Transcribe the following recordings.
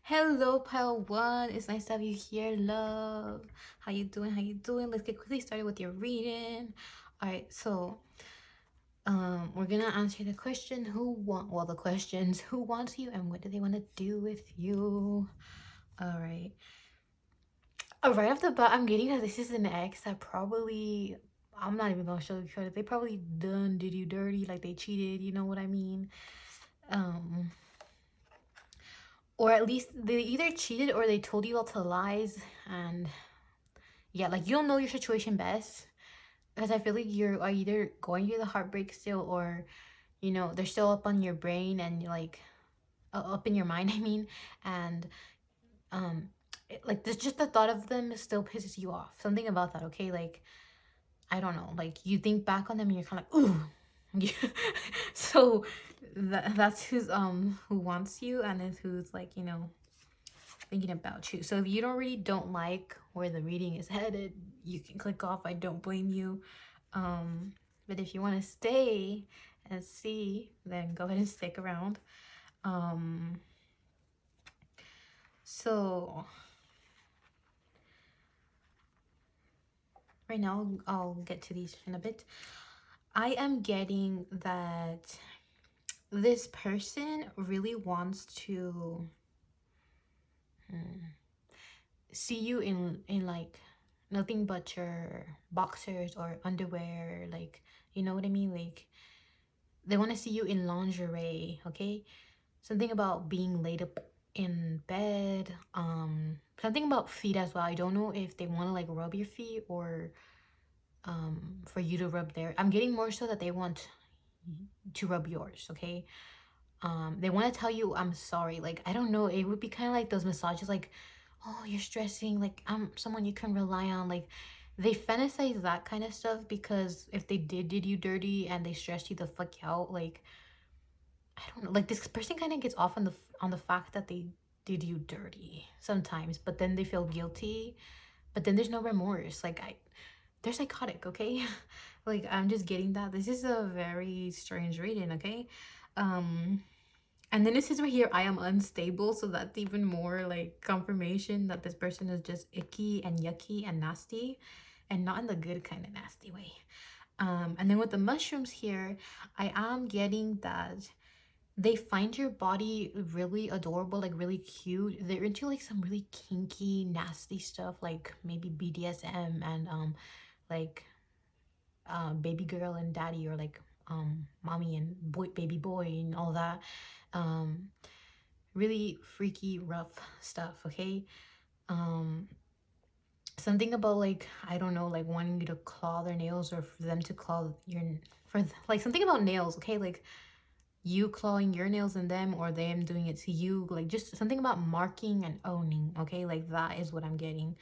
Hello, pile one. It's nice to have you here, love. How you doing? How you doing? Let's get quickly started with your reading. All right, so we're gonna answer the question the questions who wants you and what do they want to do with you. All right. Right off the bat, I'm getting that this is an ex that probably I'm not even gonna show you credit. They probably did you dirty, like they cheated. You know what I mean? Um. Or at least they either cheated or they told you lots of lies, and yeah, like you don't know your situation best, because I feel like you're either going through the heartbreak still, or they're still up on your brain and you're like up in your mind, I mean. And like there's just the thought of them still pisses you off, something about that, okay? Like I don't know, like you think back on them and you're kind of like ooh. So that's who wants you, and is who's like thinking about you. So if you don't like where the reading is headed, you can click off. I don't blame you. But if you want to stay and see, then go ahead and stick around. So right now I'll get to these in a bit. I am getting that this person really wants to see you in like nothing but your boxers or underwear, like you know what I mean. Like they want to see you in lingerie, okay? Something about being laid up in bed, something about feet as well. I don't know if they want to like rub your feet or for you to rub their. I'm getting more so that they want to rub yours, okay? They want to tell you I'm sorry. Like I don't know, it would be kind of like those massages, like, oh, you're stressing, like I'm someone you can rely on. Like they fantasize that kind of stuff, because if they did you dirty and they stressed you the fuck out, like I don't know, like this person kind of gets off on the fact that they did you dirty sometimes, but then they feel guilty, but then there's no remorse. Like they're psychotic, okay? Like I'm just getting that this is a very strange reading, okay? um and then it says right here, I am unstable. So that's even more like confirmation that this person is just icky and yucky and nasty, and not in the good kind of nasty way. And then with the mushrooms here, I am getting that they find your body really adorable, like really cute. They're into like some really kinky, nasty stuff, like maybe BDSM and like baby girl and daddy, or like mommy and baby boy and all that. Um, really freaky, rough stuff, okay? Um, Something about like I don't know, like wanting you to claw their nails, or for them to claw your like something about nails, okay? Like you clawing your nails in them, or them doing it to you, like just something about marking and owning, okay? Like that is what I'm getting.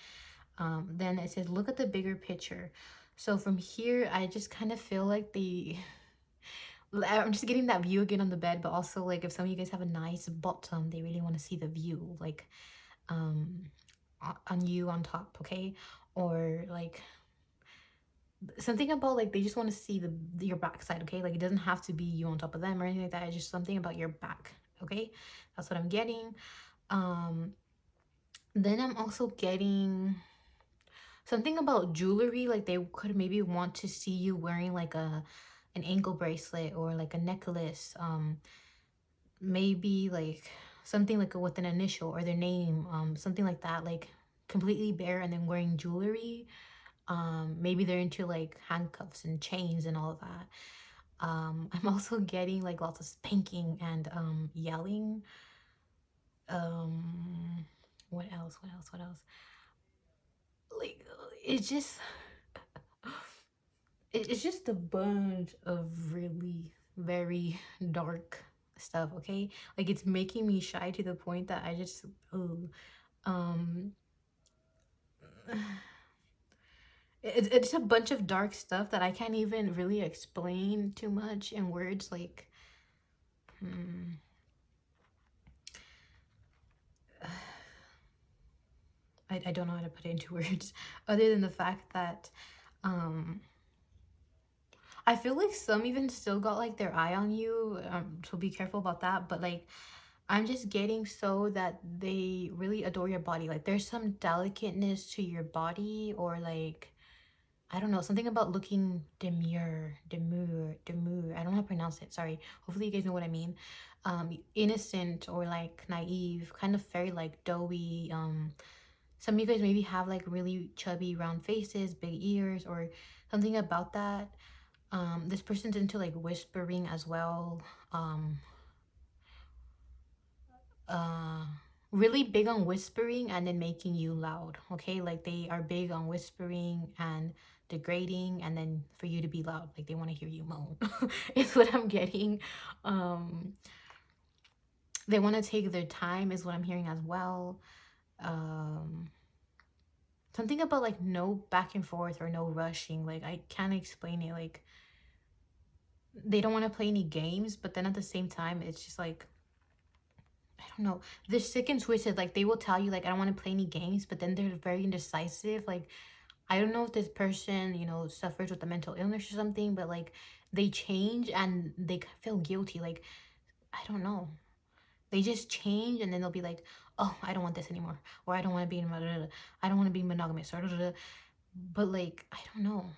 Then it says look at the bigger picture. So from here I just kind of feel like I'm just getting that view again on the bed, but also like if some of you guys have a nice bottom, they really want to see the view, like um on you on top, okay? Or like something about like they just want to see your backside, okay? Like it doesn't have to be you on top of them or anything like that. It's just something about your back, okay? That's what I'm getting. um then I'm also getting something about jewelry, like they could maybe want to see you wearing like an ankle bracelet or like a necklace, maybe like something like with an initial or their name, something like that, like completely bare and then wearing jewelry. Maybe they're into like handcuffs and chains and all of that. I'm also getting like lots of spanking and yelling. What else, what else? Like it's just it's just a bunch of really very dark stuff, okay? Like it's making me shy to the point that I just um it's a bunch of dark stuff that I can't even really explain too much in words. Like I don't know how to put it into words other than the fact that um I feel like some even still got like their eye on you, so be careful about that. But like I'm just getting so that they really adore your body. Like there's some delicateness to your body, or like, I don't know, something about looking demure. I don't know how to pronounce it. Sorry. Hopefully you guys know what I mean. Innocent or like naive, kind of very like doughy. Some of you guys maybe have like really chubby round faces, big ears, or something about that. This person's into like whispering as well. Um, uh really big on whispering and then making you loud. Okay, like they are big on whispering and degrading, and then for you to be loud, like they want to hear you moan. Is what I'm getting. um they want to take their time is what I'm hearing as well. um Something about like no back and forth or no rushing, like I can't explain it. Like they don't want to play any games, but then at the same time it's just like, I don't know. They're sick and twisted. Like they will tell you like I don't want to play any games, but then they're very indecisive. Like I don't know if this person, you know, suffers with a mental illness or something, but like they change and they feel guilty. Like I don't know. They just change and then they'll be like, "Oh, I don't want this anymore," or "I don't want to be in, I don't want to be monogamous," or but like I don't know.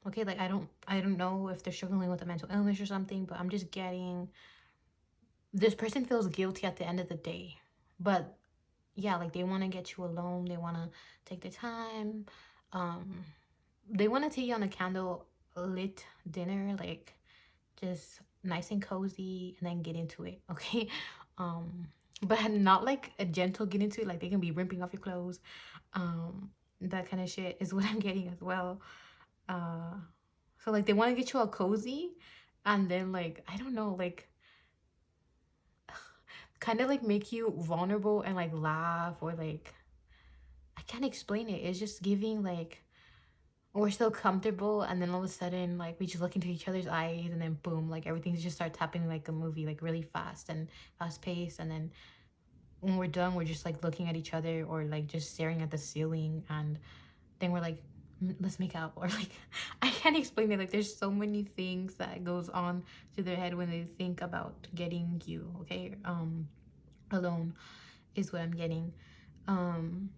Okay, like I don't know if they're struggling with a mental illness or something, but I'm just getting, this person feels guilty at the end of the day. But yeah, like they want to get you alone, they want to take their time. um they want to take you on a candle lit dinner, like just nice and cozy, and then get into it. Okay. um but not like a gentle get into it, like they can be ripping off your clothes. That kind of shit is what I'm getting as well. uh so like they want to get you all cozy, and then like I don't know, like kind of like make you vulnerable and like laugh, or like I can't explain it. It's just giving like we're so comfortable, and then all of a sudden like we just look into each other's eyes, and then boom, like everything just starts happening like a movie, like really fast and fast paced. And then when we're done, we're just like looking at each other, or like just staring at the ceiling, and then we're like, let's make out," or like I can't explain it. Like there's so many things that goes on to their head when they think about getting you, okay, alone, is what I'm getting. um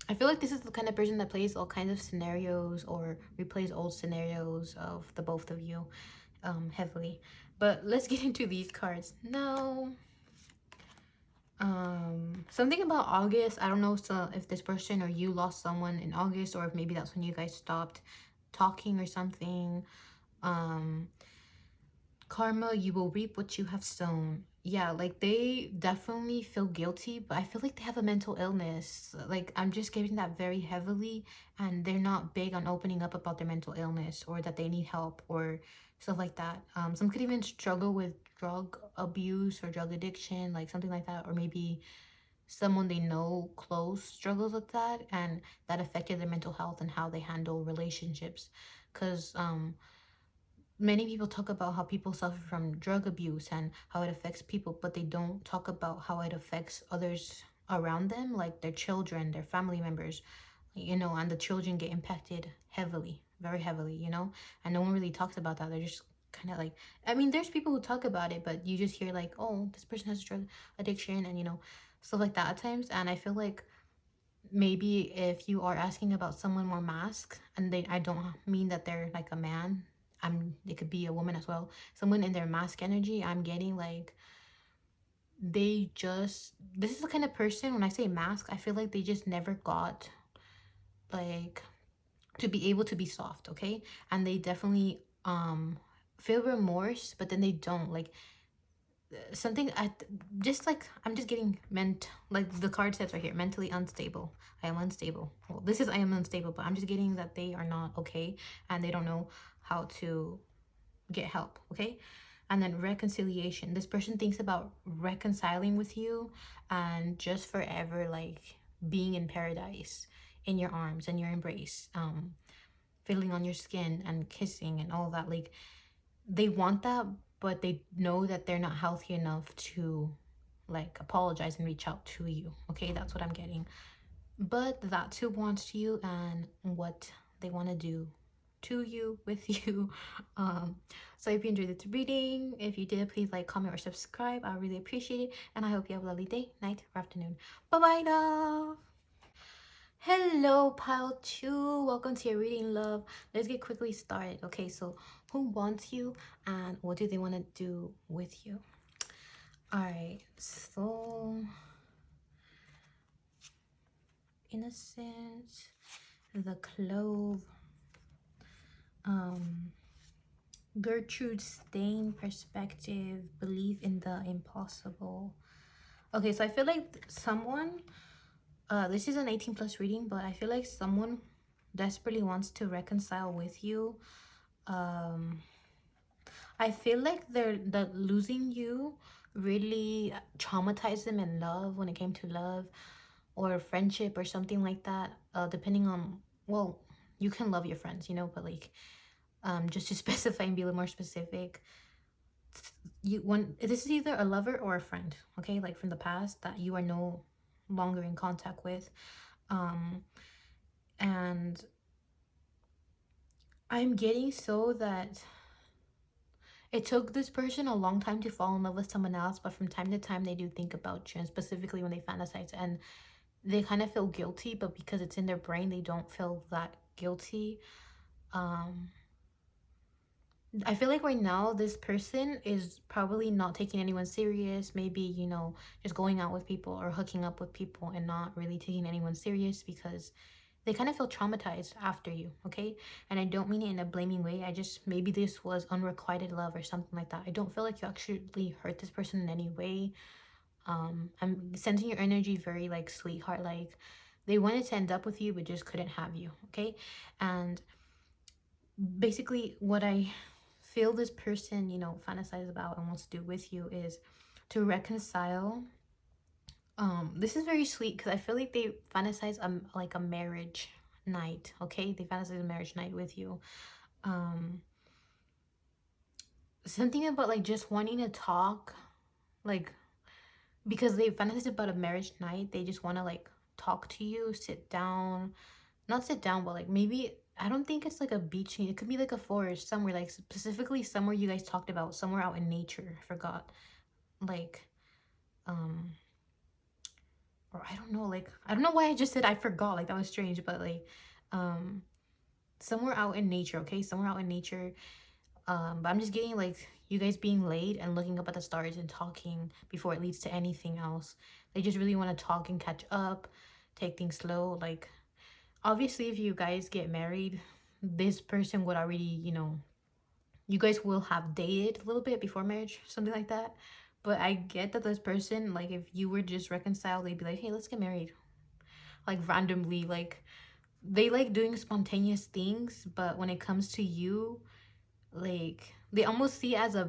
I feel like this is the kind of person that plays all kinds of scenarios, or replays old scenarios of the both of you, heavily. But let's get into these cards now. Something about August. I don't know, so if this person or you lost someone in August, or if maybe that's when you guys stopped talking or something. um Karma, you will reap what you have sown. Yeah, like they definitely feel guilty, but I feel like they have a mental illness. Like I'm just getting that very heavily, and they're not big on opening up about their mental illness, or that they need help, or stuff like that. Some could even struggle with drug abuse or drug addiction, like something like that, or maybe someone they know close struggles with that, and that affected their mental health and how they handle relationships. Because many people talk about how people suffer from drug abuse and how it affects people, but they don't talk about how it affects others around them, like their children, their family members, you know, and the children get impacted heavily, very heavily, you know, and no one really talks about that. They're just kind of like, I mean, there's people who talk about it, but you just hear like, oh, this person has drug addiction, and, you know, stuff like that at times. And I feel like maybe if you are asking about someone more masked, and I don't mean that they're like a man, it could be a woman as well, someone in their mask energy, I'm getting like they just, this is the kind of person, when I say mask, I feel like they just never got like to be able to be soft. Okay, and they definitely feel remorse, but then they don't like something at, just like I'm just getting meant, like the card says right here, mentally unstable. I am unstable. Well, this is I am unstable, but I'm just getting that they are not okay, and they don't know how to get help. Okay, and then reconciliation. This person thinks about reconciling with you, and just forever like being in paradise, in your arms and your embrace, feeling on your skin and kissing and all that. Like they want that, but they know that they're not healthy enough to like apologize and reach out to you. Okay, that's what I'm getting. But that's who wants you and what they want to do to you, with you. So if you enjoyed this reading, if you did, please like, comment, or subscribe. I really appreciate it, and I hope you have a lovely day, night, or afternoon. Bye bye now. Hello, pile 2. Welcome to your reading, love. Let's get quickly started. Okay, so who wants you and what do they want to do with you? Alright, so innocence, the clove, Gertrude Stein perspective, belief in the impossible. Okay, so I feel like someone, this is an 18 plus reading, but I feel like someone desperately wants to reconcile with you. I feel like that losing you really traumatized them in love, when it came to love or friendship or something like that. Depending on, well, you can love your friends, you know, but like, just to specify and be a little more specific, this is either a lover or a friend, okay, like from the past that you are no longer in contact with. And I'm getting so that it took this person a long time to fall in love with someone else, but from time to time they do think about you, and specifically when they fantasize, and they kind of feel guilty, but because it's in their brain, they don't feel that guilty. I feel like right now this person is probably not taking anyone serious, maybe, you know, just going out with people or hooking up with people and not really taking anyone serious because they kind of feel traumatized after you, okay? And I don't mean it in a blaming way. I just, maybe this was unrequited love or something like that. I don't feel like you actually hurt this person in any way. I'm sensing your energy very like sweetheart, like they wanted to end up with you but just couldn't have you, okay? And basically what I feel this person, you know, fantasize about and wants to do with you is to reconcile. This is very sweet because I feel like they fantasize like a marriage night, okay? They fantasize a marriage night with you. Something about like just wanting to talk, like, because they fantasize about a marriage night, they just want to like talk to you, sit down, not sit down, but like maybe, I don't think it's like a beach, it could be like a forest somewhere, like specifically somewhere you guys talked about, somewhere out in nature. I forgot, like, or I don't know, like, I don't know why I just said I forgot, like that was strange, but like, somewhere out in nature, okay, somewhere out in nature. But I'm just getting like you guys being late and looking up at the stars and talking before it leads to anything else. They just really want to talk and catch up, take things slow. Like, obviously if you guys get married, this person would already, you know, you guys will have dated a little bit before marriage, something like that. But I get that this person, like, if you were just reconciled, they'd be like, hey, let's get married, like randomly. Like, they like doing spontaneous things, but when it comes to you, like, they almost see as a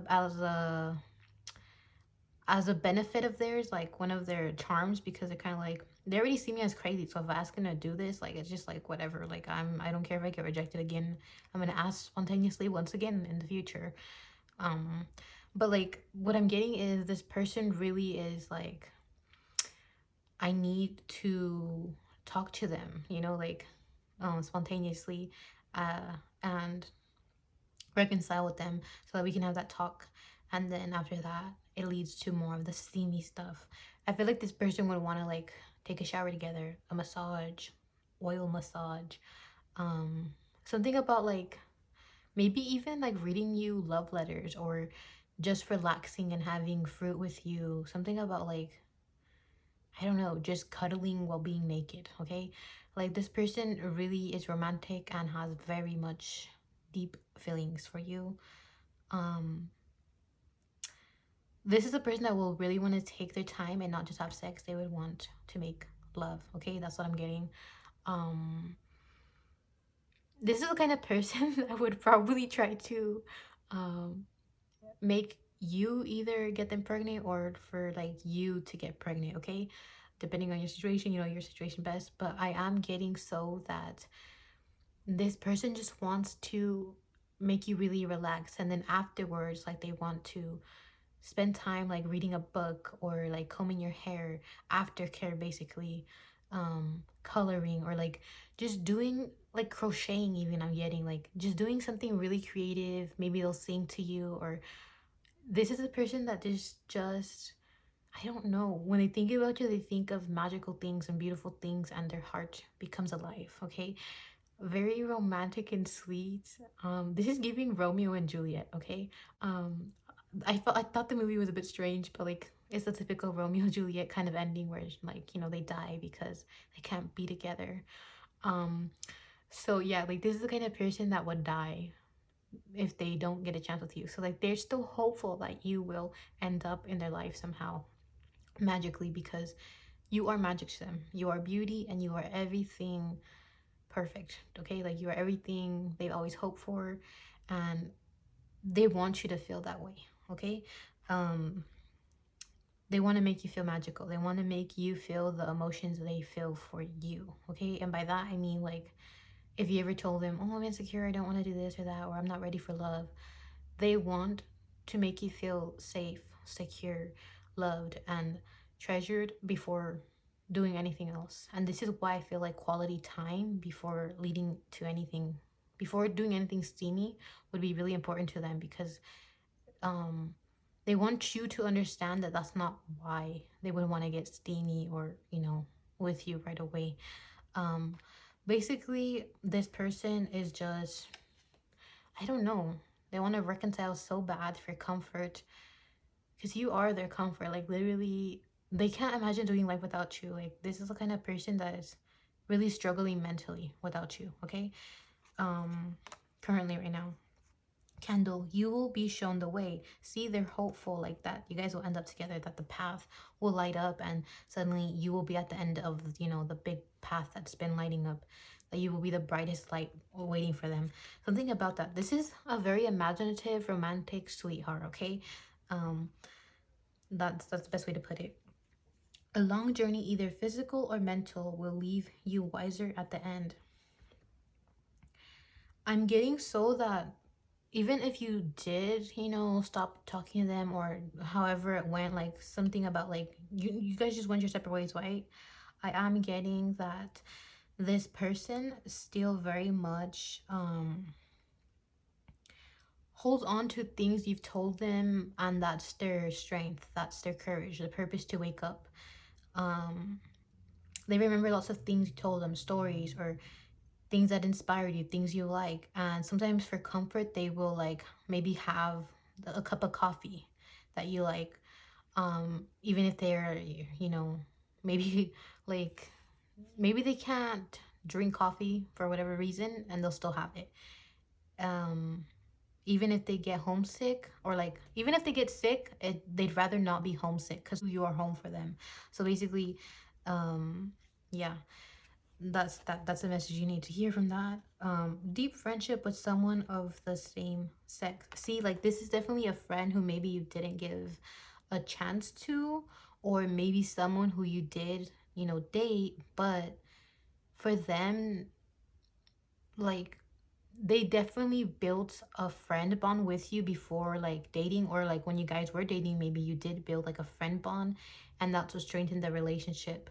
benefit of theirs, like one of their charms, because they're kind of like, they already see me as crazy, so if I ask them to do this, like, it's just like whatever, like, I don't care if I get rejected again, I'm gonna ask spontaneously once again in the future. But like what I'm getting is this person really is like, I need to talk to them, you know, like, spontaneously, and reconcile with them so that we can have that talk. And then after that, it leads to more of the steamy stuff. I feel like this person would want to like take a shower together, a massage, oil massage, something about like maybe even like reading you love letters, or just relaxing and having fruit with you, something about like, I don't know, just cuddling while being naked, okay? Like, this person really is romantic and has very much deep feelings for you. This is a person that will really want to take their time and not just have sex. They would want to make love, okay? That's what I'm getting. This is the kind of person that would probably try to make you either get them pregnant or for like you to get pregnant, okay? Depending on your situation, you know your situation best. But I am getting so that this person just wants to make you really relax, and then afterwards, like, they want to spend time like reading a book or like combing your hair, aftercare basically, coloring, or like just doing like crocheting even. I'm getting like just doing something really creative. Maybe they'll sing to you, or this is a person that is just, I don't know, when they think about you, they think of magical things and beautiful things, and their heart becomes alive. Okay, very romantic and sweet. This is giving Romeo and Juliet. Okay, um I thought the movie was a bit strange, but like it's the typical Romeo and Juliet kind of ending where like, you know, they die because they can't be together. um so yeah, like this is the kind of person that would die if they don't get a chance with you. So like they're still hopeful that you will end up in their life somehow magically, because you are magic to them. You are beauty and you are everything perfect. Okay, like you are everything they've always hoped for, and they want you to feel that way. Okay, um they want to make you feel magical. They want to make you feel the emotions they feel for you. Okay, and by that I mean, like, if you ever told them, oh, I'm insecure, I don't want to do this or that, or I'm not ready for love, they want to make you feel safe, secure, loved, and treasured before doing anything else. And this is why I feel like quality time before leading to anything, before doing anything steamy, would be really important to them, because um they want you to understand that that's not why they would want to get steamy or, you know, with you right away. um Basically, this person is just, I don't know, they want to reconcile so bad for comfort, because you are their comfort. Like literally, they can't imagine doing life without you. Like this is the kind of person that is really struggling mentally without you. Okay, um currently right now. Candle, you will be shown the way. See, they're hopeful like that you guys will end up together, that the path will light up, and suddenly you will be at the end of, you know, the big path that's been lighting up, that you will be the brightest light waiting for them. Something about that. This is a very imaginative, romantic sweetheart. Okay, um that's the best way to put it. A long journey, either physical or mental, will leave you wiser at the end. I'm getting so that even if you did, you know, stop talking to them, or however it went, like something about like you guys just went your separate ways, right? I am getting that this person still very much holds on to things you've told them, and that's their strength, that's their courage, the purpose to wake up. um they remember lots of things you told them, stories or things that inspired you, things you like. And sometimes for comfort, they will like maybe have a cup of coffee that you like. Even if they're, you know, maybe like, maybe they can't drink coffee for whatever reason, and they'll still have it. Um, Even if they get homesick, or like even if they get sick, they'd rather not be homesick because you are home for them. So basically, yeah, that's the message you need to hear from that. Deep friendship with someone of the same sex. See, like this is definitely a friend who maybe you didn't give a chance to, or maybe someone who you did, you know, date, but for them, like, they definitely built a friend bond with you before like dating, or like when you guys were dating, maybe you did build like a friend bond, and that's what strengthened the relationship.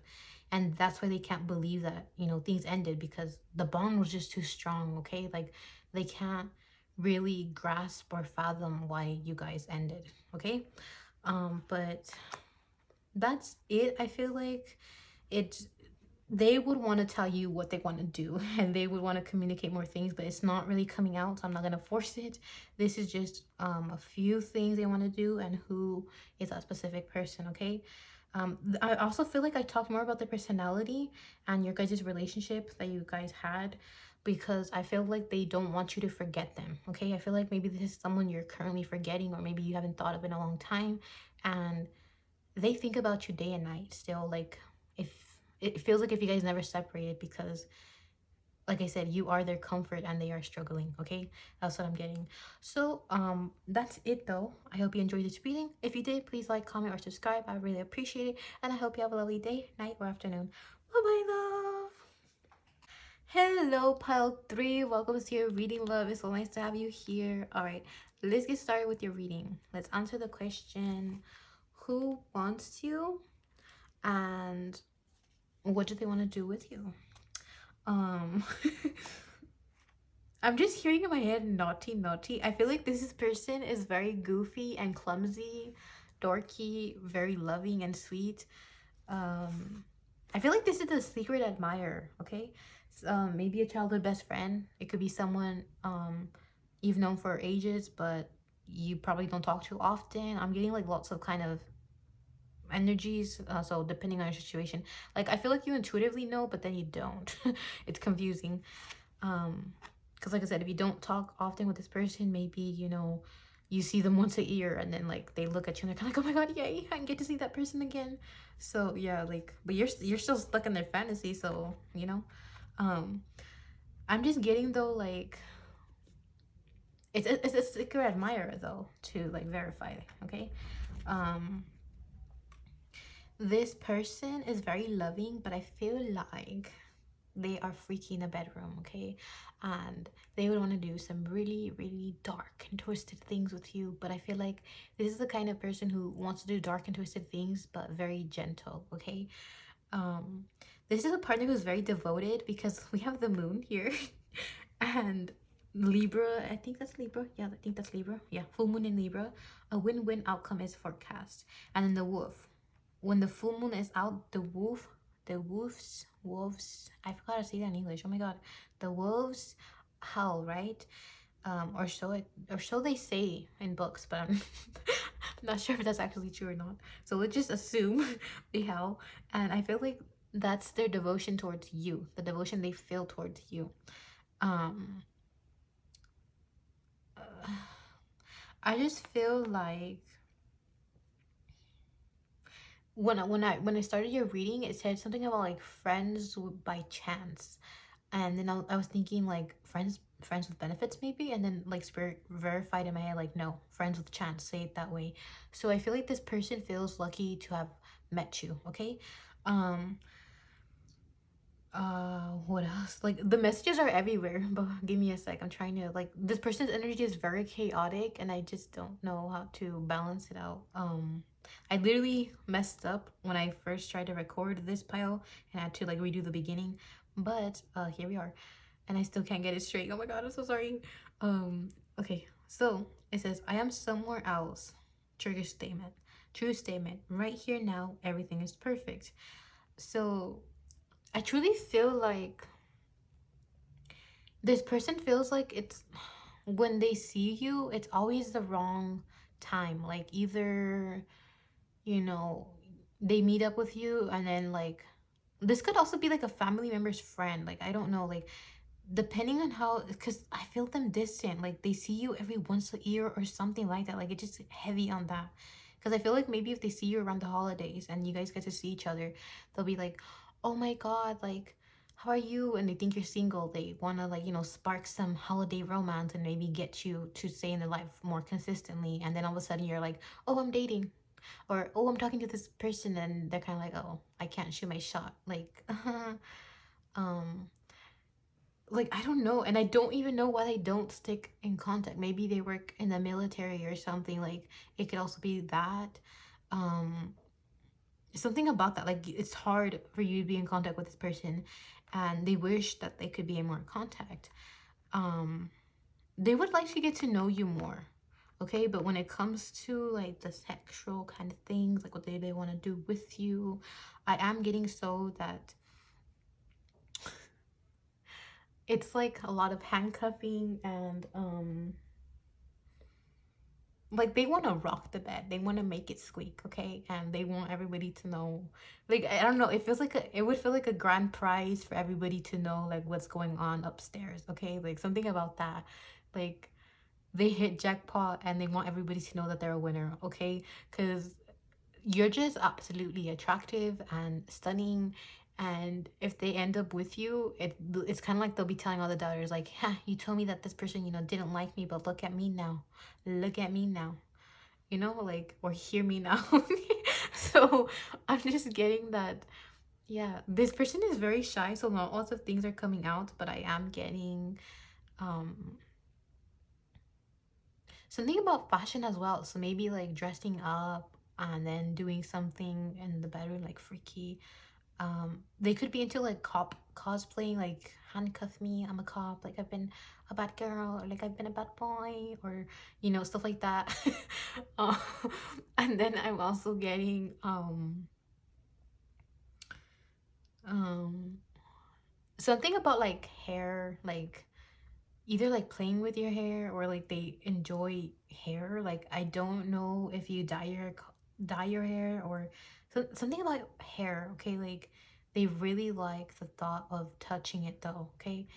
And that's why they can't believe that, you know, things ended, because the bond was just too strong. Okay, like they can't really grasp or fathom why you guys ended. Okay, but that's it. I feel like it, they would want to tell you what they want to do and they would want to communicate more things, but it's not really coming out, so I'm not going to force it. This is just a few things they want to do, and who is that specific person. Okay, I also feel like I talked more about the personality and your guys' relationship that you guys had, because I feel like they don't want you to forget them. Okay, I feel like maybe this is someone you're currently forgetting, or maybe you haven't thought of in a long time, and they think about you day and night still. Like, if it feels like if you guys never separated, because like I said, you are their comfort and they are struggling. Okay, that's what I'm getting. So that's it though. I hope you enjoyed this reading. If you did, please like, comment, or subscribe. I really appreciate it, and I hope you have a lovely day, night, or afternoon. Bye bye, love. Hello, pile 3. Welcome to your reading, love. It's so nice to have you here. All right, let's get started with your reading. Let's answer the question, who wants you, and what do they want to do with you? Um I'm just hearing in my head naughty, naughty. I feel like this person is very goofy and clumsy, dorky, very loving and sweet. I feel like this is the secret admirer, okay? Maybe a childhood best friend. It could be someone you've known for ages, but you probably don't talk to often. I'm getting like lots of kind of energies, so depending on your situation. Like I feel like you intuitively know, but then you don't. It's confusing. Because like I said, if you don't talk often with this person, maybe, you know, you see them once a year and then like they look at you and they're kind of like, oh my god, yay, I can get to see that person again. So yeah, like, but you're still stuck in their fantasy, so you know. I'm just getting though, like, it's a secret admirer though, to like verify, okay? This person is very loving, but I feel like they are freaky in the bedroom, okay? And they would want to do some really, really dark and twisted things with you. But I feel like this is the kind of person who wants to do dark and twisted things, but very gentle, okay? This is a partner who's very devoted because we have the moon here and Libra. I think that's Libra. Yeah, I think that's Libra. Yeah, full moon in Libra. A win-win outcome is forecast. And then the wolf. When the full moon is out, the wolves, I forgot to say that in English, oh my god, the wolves howl, right? Or so they say in books, but I'm not sure if that's actually true or not, so let's just assume they howl. And I feel like that's their devotion towards you, the devotion they feel towards you. I just feel like when I started your reading, it said something about like friends by chance, and then I was thinking like friends with benefits maybe, and then like spirit verified in my head like no, friends with chance, say it that way. So I feel like this person feels lucky to have met you, okay? What else? Like the messages are everywhere, but give me a sec. I'm trying to like, this person's energy is very chaotic and I just don't know how to balance it out. I literally messed up when I first tried to record this pile and I had to like redo the beginning, but here we are and I still can't get it straight. Oh my god, I'm so sorry. Okay, so it says I am somewhere else. Trigger statement. True statement. Right here now, everything is perfect. So I truly feel like this person feels like it's when they see you, it's always the wrong time. Like either, you know, they meet up with you and then like this could also be like a family member's friend. Like I don't know, like depending on how, because I feel them distant. Like they see you every once a year or something like that. Like it's just heavy on that. Because I feel like maybe if they see you around the holidays and you guys get to see each other, they'll be like, oh my god, like how are you? And they think you're single. They want to like, you know, spark some holiday romance and maybe get you to stay in their life more consistently. And then all of a sudden you're like, oh, I'm dating, or oh, I'm talking to this person, and they're kind of like, oh, I can't shoot my shot, like um like I don't know, and I don't even know why they don't stick in contact. Maybe they work in the military or something. Like it could also be that something about that, like it's hard for you to be in contact with this person and they wish that they could be in more contact. They would like to get to know you more, okay? But when it comes to like the sexual kind of things, like what they want to do with you, I am getting so that it's like a lot of handcuffing and like they want to rock the bed, they want to make it squeak, okay? And they want everybody to know, like I don't know, it feels like it would feel like a grand prize for everybody to know like what's going on upstairs, okay? Like something about that, like they hit jackpot and they want everybody to know that they're a winner, okay? Because you're just absolutely attractive and stunning, and if they end up with you, it's kind of like they'll be telling all the doubters like, huh, you told me that this person, you know, didn't like me, but look at me now, look at me now, you know, like, or hear me now. So I'm just getting that, yeah, this person is very shy, so not lots of things are coming out, but I am getting something about fashion as well. So maybe like dressing up and then doing something in the bedroom like freaky. They could be into like cosplaying, like handcuff me, I'm a cop, like I've been a bad girl, or like I've been a bad boy, or you know, stuff like that. uh, and then I'm also getting um something about like hair, like either like playing with your hair or like they enjoy hair. Like I don't know if you dye your hair or something about hair, okay? Like they really like the thought of touching it though, okay?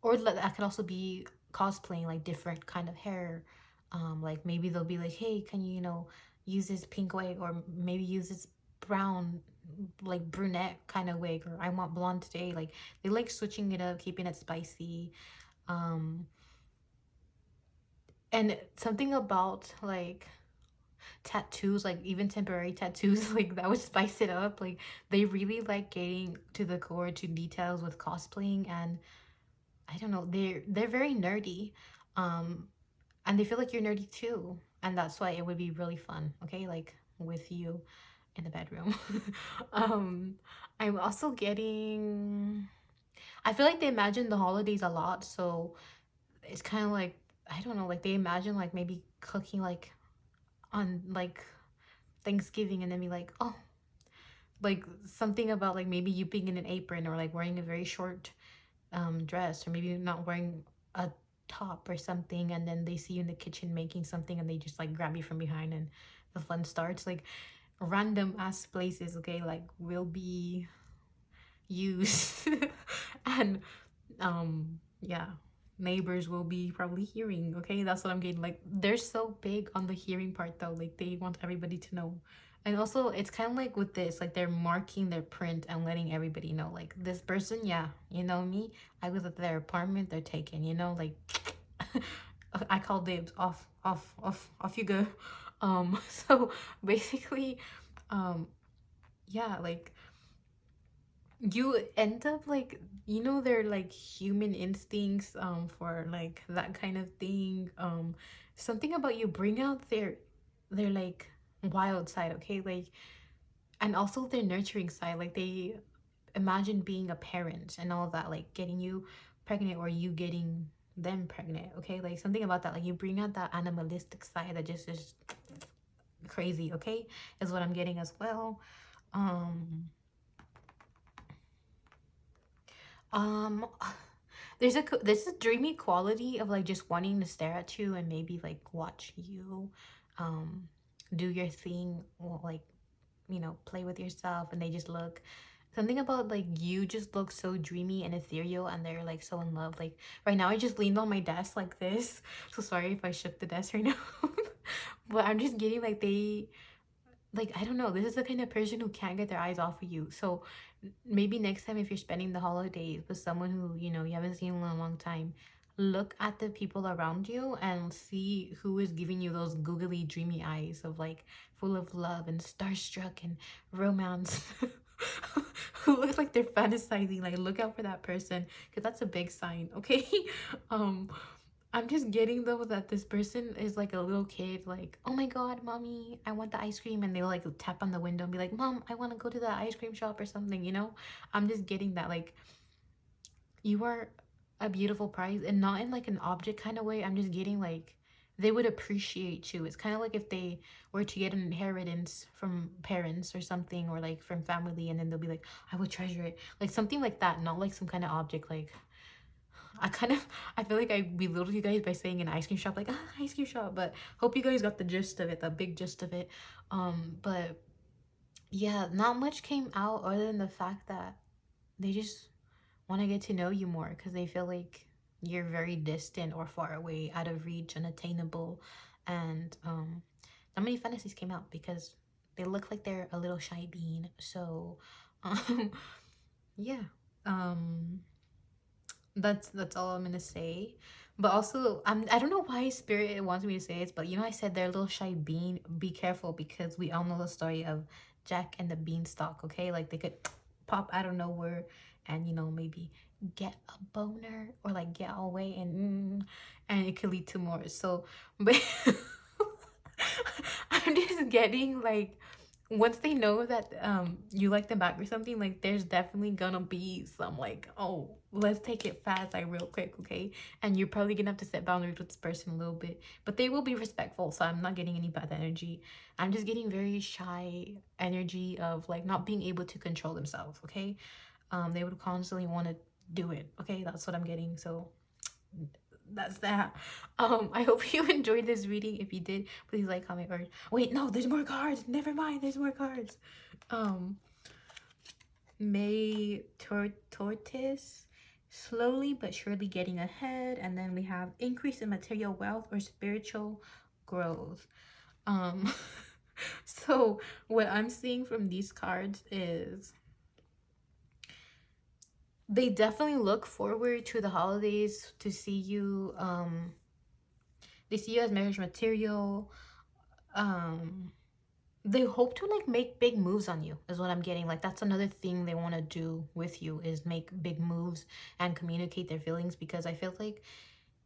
Or that could also be cosplaying like different kind of hair. Like maybe they'll be like, hey, can you, you know, use this pink wig, or maybe use this brown, like brunette kind of wig, or I want blonde today. Like they like switching it up, keeping it spicy. um and something about like tattoos, like even temporary tattoos, like that would spice it up. Like they really like getting to the core, to details with cosplaying. And I don't know, they're very nerdy. um and they feel like you're nerdy too, and that's why it would be really fun, okay, like with you in the bedroom. um I'm also getting, I feel like they imagine the holidays a lot, so it's kind of like, I don't know, like they imagine like maybe cooking like on like Thanksgiving, and then be like, oh, like something about like maybe you being in an apron, or like wearing a very short dress, or maybe not wearing a top or something, and then they see you in the kitchen making something, and they just like grab you from behind, and the fun starts. Like random ass places, okay, like will be used. And yeah, neighbors will be probably hearing, okay, that's what I'm getting. Like they're so big on the hearing part though, like they want everybody to know. And also it's kind of like with this, like they're marking their print and letting everybody know, like this person, yeah, you know me, I was at their apartment, they're taken, you know, like I call dibs, off you go. So basically, um yeah, like you end up like, you know, they're like human instincts for like that kind of thing. Something about you bring out their like wild side, okay, like, and also their nurturing side. Like they imagine being a parent and all that, like getting you pregnant, or you getting them pregnant, okay, like something about that, like you bring out that animalistic side that just is crazy, okay, is what I'm getting as well. um Um, there's a dreamy quality of like just wanting to stare at you and maybe like watch you um do your thing, or like, you know, play with yourself, and they just look, something about like you just look so dreamy and ethereal, and they're like so in love. Like right now I just leaned on my desk like this. So sorry if I shook the desk right now. But I'm just getting like they, like, I don't know, this is the kind of person who can't get their eyes off of you. So maybe next time, if you're spending the holidays with someone who, you know, you haven't seen in a long time, look at the people around you and see who is giving you those googly dreamy eyes of like full of love and starstruck and romance. Who looks like they're fantasizing. Like look out for that person, because that's a big sign, okay? um I'm just getting though that this person is like a little kid, like, oh my god, mommy, I want the ice cream, and they'll like tap on the window and be like, mom, I want to go to the ice cream shop or something, you know? I'm just getting that, like, you are a beautiful prize, and not in like an object kind of way. I'm just getting like they would appreciate you. It's kind of like if they were to get an inheritance from parents or something, or like from family, and then they'll be like, I will treasure it, like something like that, not like some kind of object. Like I feel like I belittled you guys by saying an ice cream shop, like, ice cream shop, but hope you guys got the gist of it, the big gist of it. But yeah, not much came out other than the fact that they just want to get to know you more, because they feel like you're very distant or far away, out of reach, unattainable. And not many fantasies came out because they look like they're a little shy bean. So um yeah. um that's all I'm gonna say. But also, I don't know why spirit wants me to say this, but you know, I said they're a little shy bean. Be careful, because we all know the story of Jack and the Beanstalk, okay? Like they could pop out of nowhere and, you know, maybe get a boner, or like get away, and it could lead to more. So but I'm just getting like once they know that you like them back or something, like there's definitely gonna be some like, oh, let's take it fast, like real quick, okay? And you're probably gonna have to set boundaries with this person a little bit, but they will be respectful. So I'm not getting any bad energy. I'm just getting very shy energy of like not being able to control themselves, okay? They would constantly want to do it, okay? That's what I'm getting. So that's that. I hope you enjoyed this reading. If you did, please like, comment, or wait, no, there's more cards. Never mind, there's more cards. um May Tortoise, slowly but surely getting ahead. And then we have increase in material wealth or spiritual growth. um so what I'm seeing from these cards is they definitely look forward to the holidays to see you. They see you as marriage material. um they hope to like make big moves on you is what I'm getting. Like that's another thing they want to do with you, is make big moves and communicate their feelings, because I feel like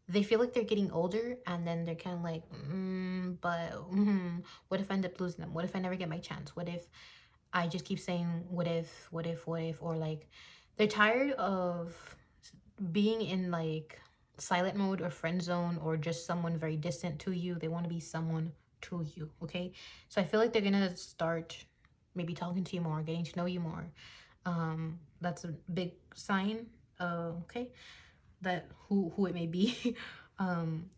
they feel like they're getting older, and then they're kind of like, what if I end up losing them? What if I never get my chance? What if I just keep saying what if, or like they're tired of being in like silent mode or friend zone or just someone very distant to you. They want to be someone to you, okay? So I feel like they're gonna start maybe talking to you more, getting to know you more. That's a big sign, okay, that who it may be.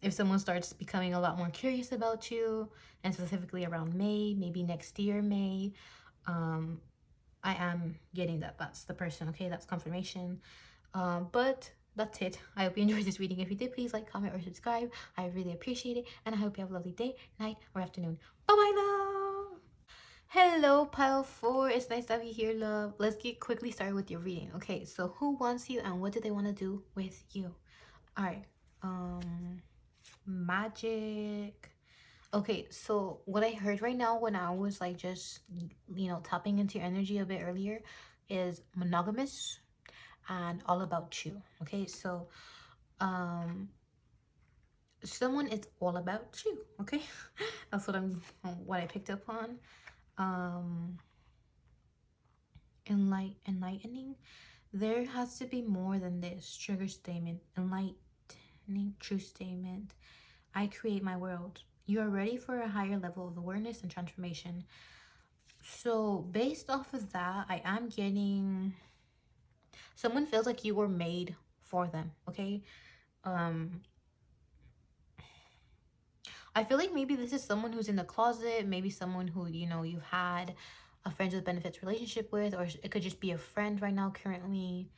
If someone starts becoming a lot more curious about you, and specifically around May, maybe next year May, I am getting that that's the person, okay? That's confirmation. But that's it. I hope you enjoyed this reading. If you did, please like, comment, or subscribe. I really appreciate it. And I hope you have a lovely day, night, or afternoon. Bye-bye, love! Hello, pile 4. It's nice to have you here, love. Let's get quickly started with your reading. Okay, so who wants you and what do they want to do with you? Alright. Magic. Okay, so what I heard right now when I was like just, tapping into your energy a bit earlier is monogamous and all about you. Okay, so someone is all about you. Okay, that's what I picked up on. Enlightening. There has to be more than this. Trigger statement. Enlightening. True statement. I create my world. You are ready for a higher level of awareness and transformation. So based off of that, I am getting someone feels like you were made for them, okay? I feel like maybe this is someone who's in the closet, maybe someone who, you've had a friends with benefits relationship with, or it could just be a friend right now currently.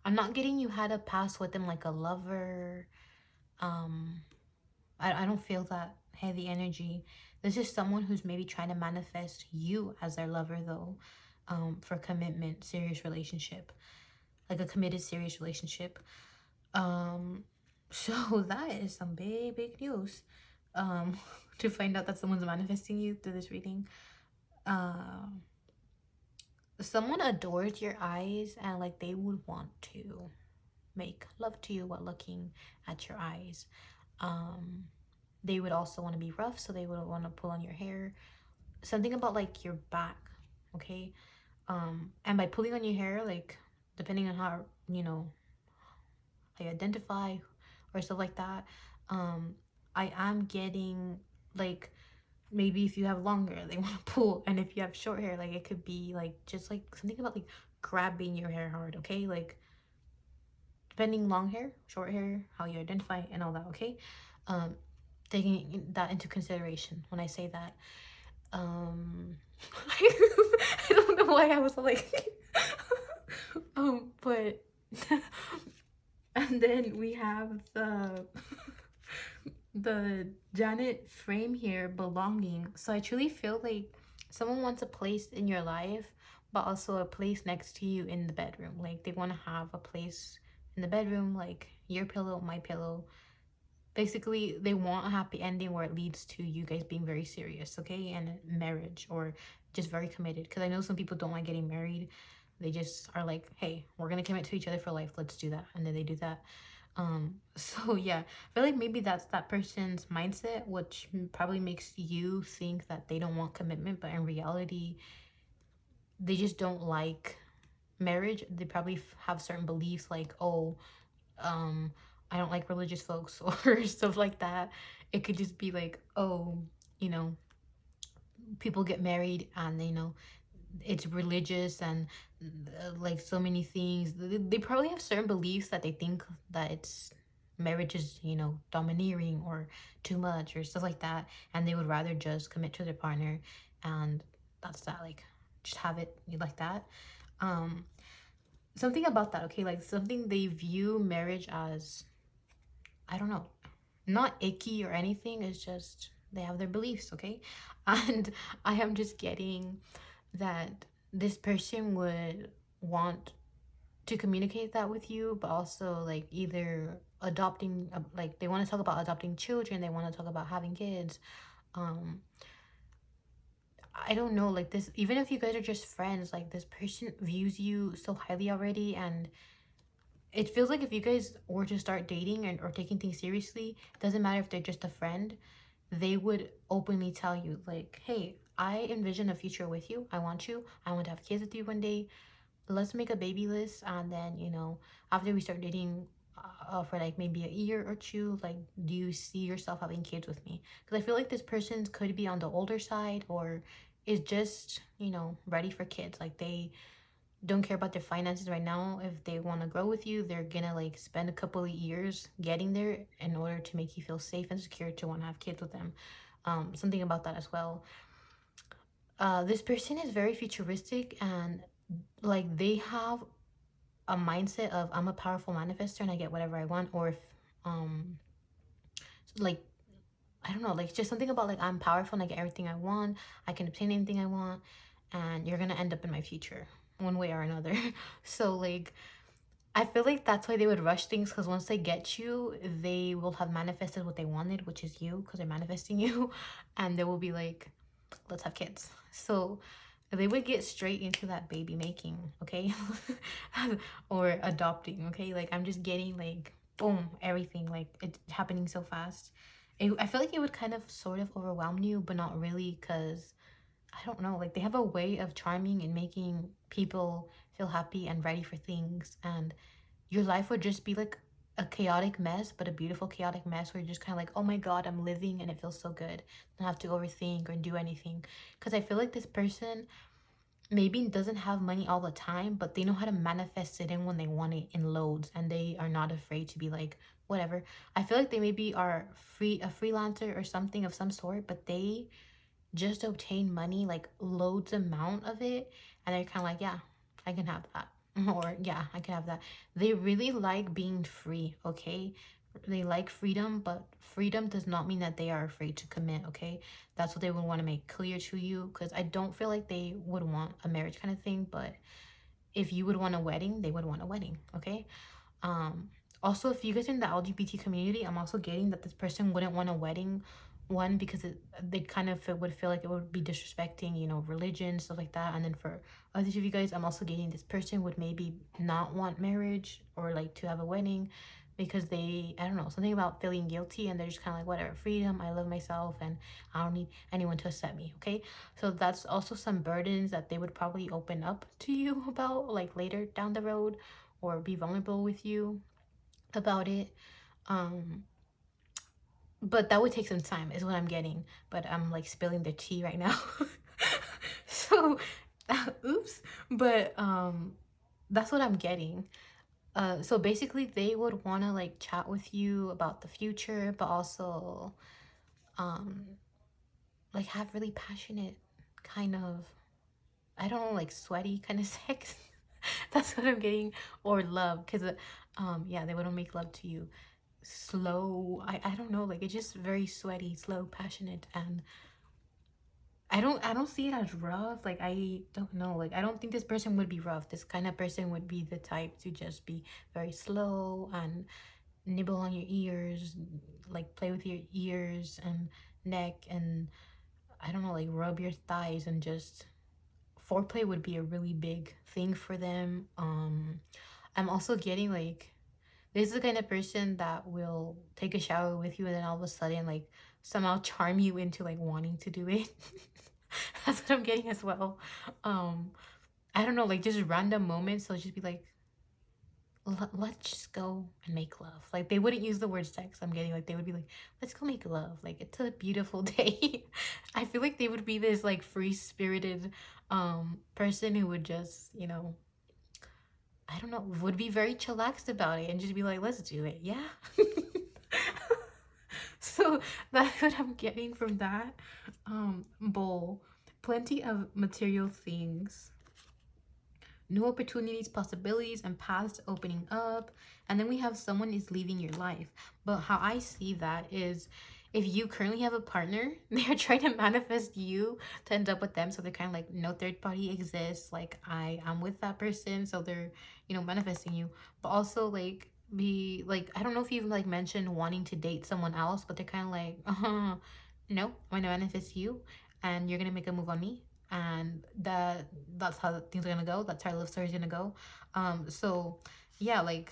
I'm not getting you had a past with them like a lover. I don't feel that heavy energy. This is someone who's maybe trying to manifest you as their lover though, for commitment, serious relationship, like a committed serious relationship. So that is some big news. To find out that someone's manifesting you through this reading. Someone adores your eyes and like they would want to make love to you while looking at your eyes. They would also want to be rough, so they would want to pull on your hair. Something about like your back, okay? And by pulling on your hair, like depending on how how you identify or stuff like that, I am getting like maybe if you have long hair they want to pull, and if you have short hair, like it could be like just like something about like grabbing your hair hard, okay? Like depending long hair, short hair, how you identify and all that, okay? Taking that into consideration when I say that. I don't know why I was like but and then we have the Janet frame here, belonging. So I truly feel like someone wants a place in your life, but also a place next to you in the bedroom. Like they want to have a place in the bedroom, like your pillow, my pillow. Basically, they want a happy ending where it leads to you guys being very serious, okay? And marriage, or just very committed. Because I know some people don't like getting married. They just are like, hey, we're going to commit to each other for life. Let's do that. And then they do that. So yeah, I feel like maybe that's that person's mindset, which probably makes you think that they don't want commitment, but in reality, they just don't like marriage. They probably have certain beliefs like, oh, I don't like religious folks or stuff like that. It could just be like, oh, you know, people get married and it's religious and like so many things. They probably have certain beliefs that they think that it's marriage is domineering or too much or stuff like that, and they would rather just commit to their partner, and that's that, like just have it like that. um Something about that, okay, like something they view marriage as, I don't know, not icky or anything, it's just they have their beliefs, okay? And I am just getting that this person would want to communicate that with you, but also like either adopting, like they want to talk about adopting children, they want to talk about having kids. um I don't know, like this, even if you guys are just friends, like this person views you so highly already, and it feels like if you guys were to start dating or taking things seriously, it doesn't matter if they're just a friend, they would openly tell you like, hey, I envision a future with you, I want to have kids with you one day, let's make a baby list, and then after we start dating, for like maybe a year or two, like, do you see yourself having kids with me? Because I feel like this person could be on the older side, or is just ready for kids, like they don't care about their finances right now. If they want to grow with you, they're gonna like spend a couple of years getting there in order to make you feel safe and secure to want to have kids with them. Something about that as well. This person is very futuristic, and like they have a mindset of, I'm a powerful manifester and I get whatever I want. Or if um like, I don't know, like just something about like, I'm powerful and I get everything I want, I can obtain anything I want, and you're gonna end up in my future one way or another. So like, I feel like that's why they would rush things, because once they get you, they will have manifested what they wanted, which is you, because they're manifesting you, and they will be like, let's have kids. So they would get straight into that baby making, okay? Or adopting, okay? Like, I'm just getting like, boom, everything, like it's happening so fast. I feel like it would kind of sort of overwhelm you, but not really, because I don't know, like they have a way of charming and making people feel happy and ready for things, and your life would just be like a chaotic mess, but a beautiful chaotic mess where you're just kind of like, oh my god, I'm living and it feels so good. I don't have to overthink or do anything. Because I feel like this person maybe doesn't have money all the time, but they know how to manifest it in when they want it in loads, and they are not afraid to be like, whatever. I feel like they maybe are a freelancer or something of some sort, but they just obtain money, like loads amount of it, and they're kind of like, yeah, I can have that. Or yeah, I can have that. They really like being free, okay? They like freedom, but freedom does not mean that they are afraid to commit, okay? That's what they would want to make clear to you, because I don't feel like they would want a marriage kind of thing, but if you would want a wedding, they would want a wedding, okay? um Also, if you guys are in the LGBT community, I'm also getting that this person wouldn't want a wedding. One, because they kind of would feel like it would be disrespecting, religion, stuff like that. And then for others of you guys, I'm also getting this person would maybe not want marriage or like to have a wedding, because they, I don't know, something about feeling guilty, and they're just kind of like, whatever, freedom, I love myself and I don't need anyone to accept me, okay? So that's also some burdens that they would probably open up to you about, like later down the road, or be vulnerable with you about it. um but that would take some time is what I'm getting, but I'm like spilling the tea right now. So oops. But that's what I'm getting. So basically they would want to like chat with you about the future, but also um like have really passionate kind of, I don't know, like sweaty kind of sex. That's what I'm getting. Or love, because yeah, they want to make love to you slow. I don't know, like it's just very sweaty, slow, passionate, and I don't see it as rough. Like I don't know, like I don't think this person would be rough. This kind of person would be the type to just be very slow and nibble on your ears, like play with your ears and neck, and I don't know, like rub your thighs, and just foreplay would be a really big thing for them. I'm also getting like, this is the kind of person that will take a shower with you and then all of a sudden like somehow charm you into like wanting to do it. That's what I'm getting as well. um I don't know, like just random moments. So just be like, let's just go and make love. Like they wouldn't use the word sex. I'm getting like they would be like, let's go make love. Like it's a beautiful day. I feel like they would be this like free spirited person who would just, you know, I don't know, would be very chillaxed about it and just be like, let's do it. Yeah. So that's what I'm getting from that bowl. Plenty of material things, new opportunities, possibilities, and paths opening up. And then we have someone is leaving your life. But how I see that is, if you currently have a partner, they're trying to manifest you to end up with them. So they're kind of like, no third party exists. Like I am with that person. So they're, you know, manifesting you. But also like be like, I don't know if you've like mentioned wanting to date someone else, but they're kind of like, no, I'm gonna manifest you and you're gonna make a move on me, and that's how things are gonna go. That's how our love story is gonna go. So yeah, like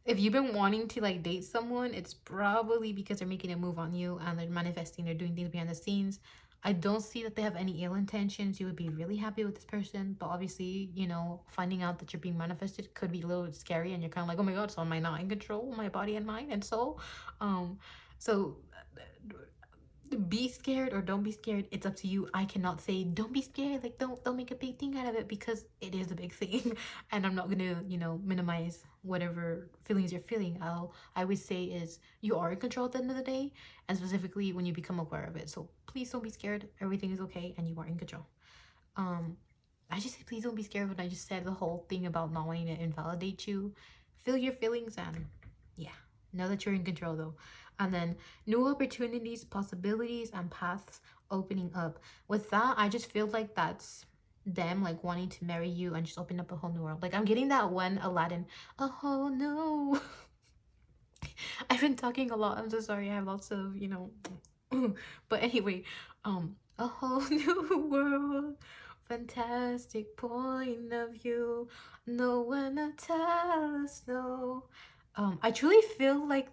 if you've been wanting to like date someone, it's probably because they're making a move on you and they're manifesting, they're doing things behind the scenes. I don't see that they have any ill intentions. You would be really happy with this person, but obviously, you know, finding out that you're being manifested could be a little scary, and you're kind of like, oh my god, so am I not in control of my body and mind and soul? So be scared or don't be scared, it's up to you. I cannot say don't be scared, like don't make a big thing out of it, because it is a big thing. And I'm not gonna, you know, minimize whatever feelings you're feeling. I would say is you are in control at the end of the day, and specifically when you become aware of it. So please don't be scared, everything is okay and you are in control. um I just say please don't be scared when I just said the whole thing about not wanting to invalidate you. Feel your feelings and yeah, know that you're in control though. And then new opportunities, possibilities, and paths opening up. With that, I just feel like that's them like wanting to marry you and just open up a whole new world. Like I'm getting that one Aladdin, a whole new. I've been talking a lot. I'm so sorry. I have lots of, you know. But anyway, a whole new world, fantastic point of view. No one to tell us no. I truly feel like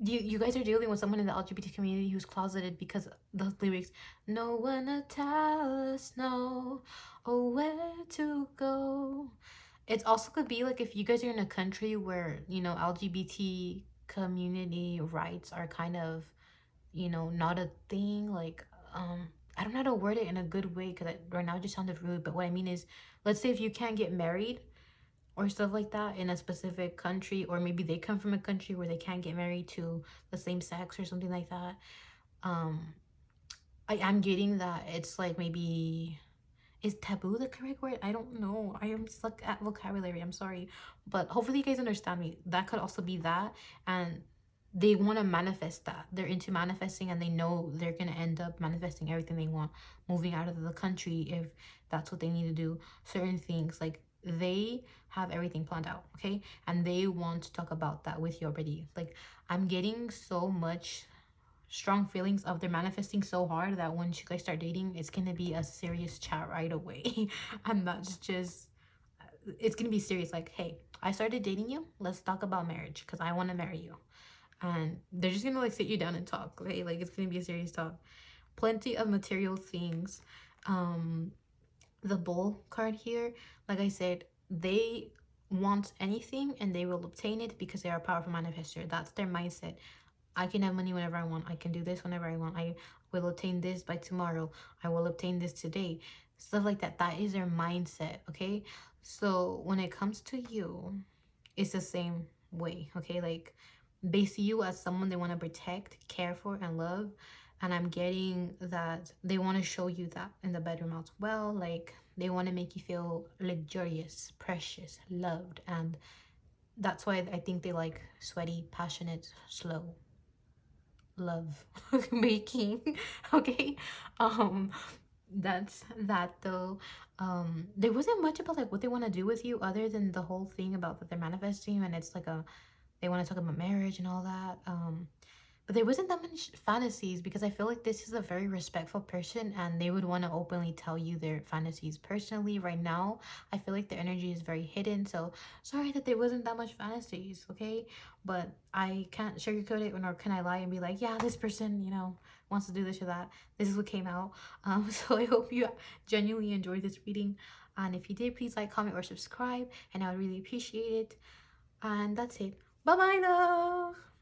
you guys are dealing with someone in the LGBT community who's closeted, because the lyrics, no one to tell us no, or where to go. It also could be like if you guys are in a country where, you know, LGBT community rights are kind of, you know, not a thing. Like, I don't know how to word it in a good way, because right now it just sounded rude. But what I mean is, let's say if you can't get married or stuff like that in a specific country, or maybe they come from a country where they can't get married to the same sex or something like that. Um, I'm getting that it's like maybe, is taboo the correct word? I don't know. I am stuck at vocabulary. I'm sorry. But hopefully you guys understand me. That could also be that. And they want to manifest that. They're into manifesting, and they know they're going to end up manifesting everything they want, moving out of the country if that's what they need to do. Certain things, like they have everything planned out, okay? And they want to talk about that with you already. Like I'm getting so much strong feelings of they're manifesting so hard that once you guys start dating, it's gonna be a serious chat right away. And that's just, it's gonna be serious. Like, hey, I started dating you, let's talk about marriage because I want to marry you. And they're just gonna like sit you down and talk. Okay, like it's gonna be a serious talk. Plenty of material things. The bull card here, like I said, they want anything and they will obtain it because they are a powerful manifester. That's their mindset. I can have money whenever I want. I can do this whenever I want. I will obtain this by tomorrow. I will obtain this today. Stuff like that. That is their mindset, okay? So when it comes to you, it's the same way, okay? Like they see you as someone they want to protect, care for, and love. And I'm getting that they want to show you that in the bedroom as well. Like they want to make you feel luxurious, precious, loved. And that's why I think they like sweaty, passionate, slow love making. Okay. um that's that though. There wasn't much about like what they want to do with you other than the whole thing about that they're manifesting, and it's like a, they want to talk about marriage and all that. But there wasn't that much fantasies because I feel like this is a very respectful person and they would want to openly tell you their fantasies. Personally, right now, I feel like their energy is very hidden. So sorry that there wasn't that much fantasies, okay? But I can't sugarcoat it, nor can I lie and be like, yeah, this person, you know, wants to do this or that. This is what came out. So I hope you genuinely enjoyed this reading. And if you did, please like, comment, or subscribe. And I would really appreciate it. And that's it. Bye-bye, love!